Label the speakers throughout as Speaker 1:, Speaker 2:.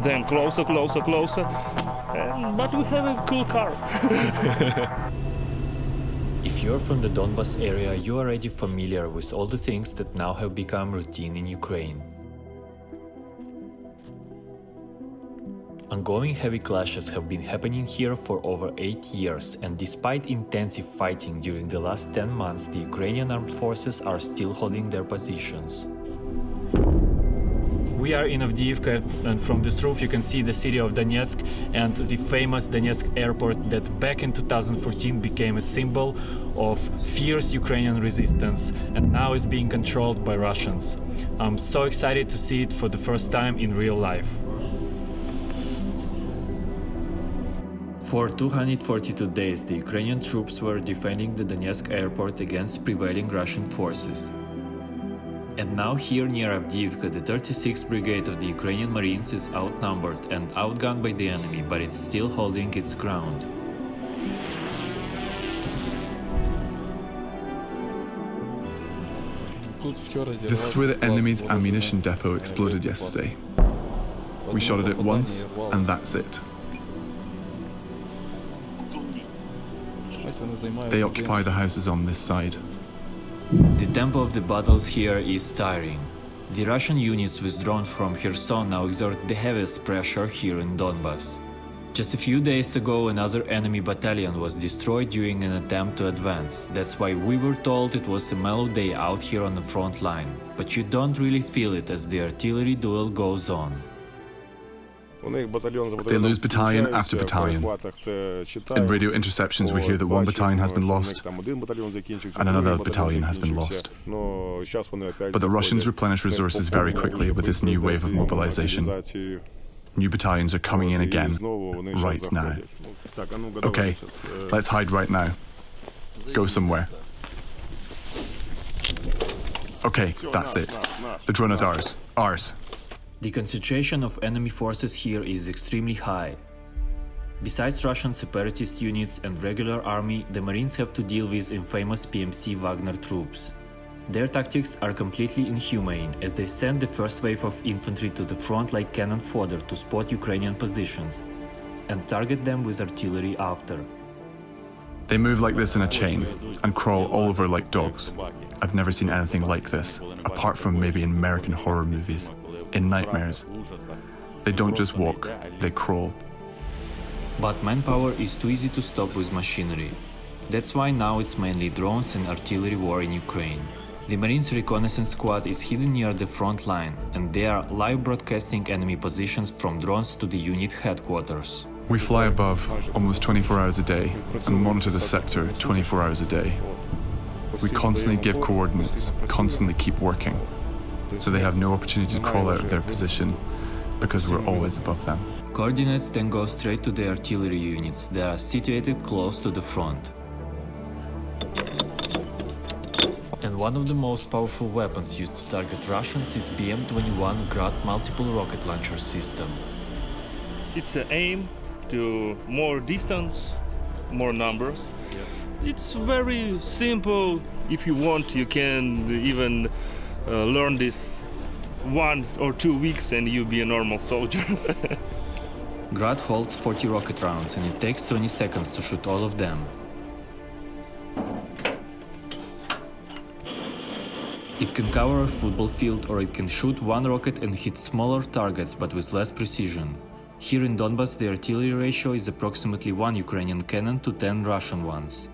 Speaker 1: Then closer, closer, closer. But we have a cool car.
Speaker 2: If you're from the Donbas area, you are already familiar with all the things that now have become routine in Ukraine. Ongoing heavy clashes have been happening here for over 8 years, and despite intensive fighting during the last 10 months, the Ukrainian armed forces are still holding their positions. We are in Avdiivka, and from this roof you can see the city of Donetsk and the famous Donetsk airport that back in 2014 became a symbol of fierce Ukrainian resistance and now is being controlled by Russians. I'm so excited to see it for the first time in real life. For 242 days, the Ukrainian troops were defending the Donetsk airport against prevailing Russian forces. And now here near Avdiivka, the 36th Brigade of the Ukrainian Marines is outnumbered and outgunned by the enemy, but it's still holding its ground.
Speaker 3: This is where the enemy's ammunition depot exploded yesterday. We shot at it once, and that's it. They occupy the houses on this side.
Speaker 2: The tempo of the battles here is tiring. The Russian units withdrawn from Kherson now exert the heaviest pressure here in Donbas. Just a few days ago, another enemy battalion was destroyed during an attempt to advance. That's why we were told it was a mellow day out here on the front line. But you don't really feel it as the artillery duel goes on.
Speaker 3: They lose battalion after battalion. In radio interceptions we hear that one battalion has been lost and another battalion has been lost. But the Russians replenish resources very quickly with this new wave of mobilization. New battalions are coming in again, right now. Okay, let's hide right now. Go somewhere. Okay, that's it. The drone is ours. Ours.
Speaker 2: The concentration of enemy forces here is extremely high. Besides Russian separatist units and regular army, the Marines have to deal with infamous PMC Wagner troops. Their tactics are completely inhumane, as they send the first wave of infantry to the front like cannon fodder to spot Ukrainian positions and target them with artillery after.
Speaker 3: They move like this in a chain and crawl all over like dogs. I've never seen anything like this, apart from maybe in American horror movies. In nightmares. They don't just walk, they crawl.
Speaker 2: But manpower is too easy to stop with machinery. That's why now it's mainly drones and artillery war in Ukraine. The Marines Reconnaissance Squad is hidden near the front line, and they are live broadcasting enemy positions from drones to the unit headquarters.
Speaker 3: We fly above almost 24 hours a day and monitor the sector 24 hours a day. We constantly give coordinates, constantly keep working. So they have no opportunity to crawl out of their position because we're always above them.
Speaker 2: Coordinates then go straight to the artillery units that are situated close to the front. And one of the most powerful weapons used to target Russians is BM-21 Grad multiple rocket launcher system.
Speaker 1: It's an aim to more distance, more numbers. It's very simple. If you want, you can even learn this 1 or 2 weeks and you'll be a normal soldier.
Speaker 2: Grad holds 40 rocket rounds and it takes 20 seconds to shoot all of them. It can cover a football field or it can shoot one rocket and hit smaller targets but with less precision. Here in Donbas the artillery ratio is approximately 1 Ukrainian cannon to 10 Russian ones.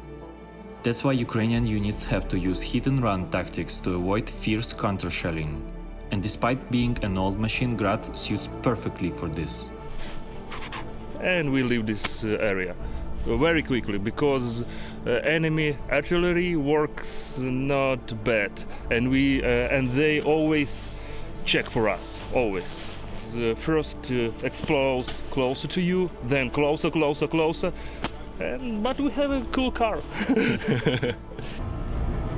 Speaker 2: That's why Ukrainian units have to use hit-and-run tactics to avoid fierce counter-shelling. And despite being an old machine, Grad suits perfectly for this.
Speaker 1: And we leave this area very quickly because enemy artillery works not bad, and they always check for us, always. The first explodes closer to you, then closer, closer, closer. But we have a cool car.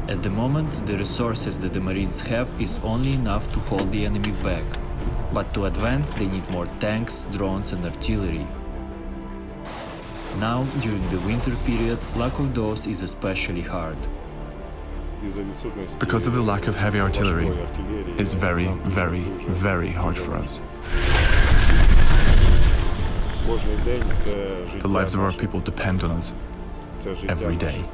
Speaker 2: At the moment, the resources that the Marines have is only enough to hold the enemy back. But to advance, they need more tanks, drones and artillery. Now, during the winter period, lack of those is especially hard.
Speaker 3: Because of the lack of heavy artillery, it's very, very, very hard for us. The lives of our people depend on us every day.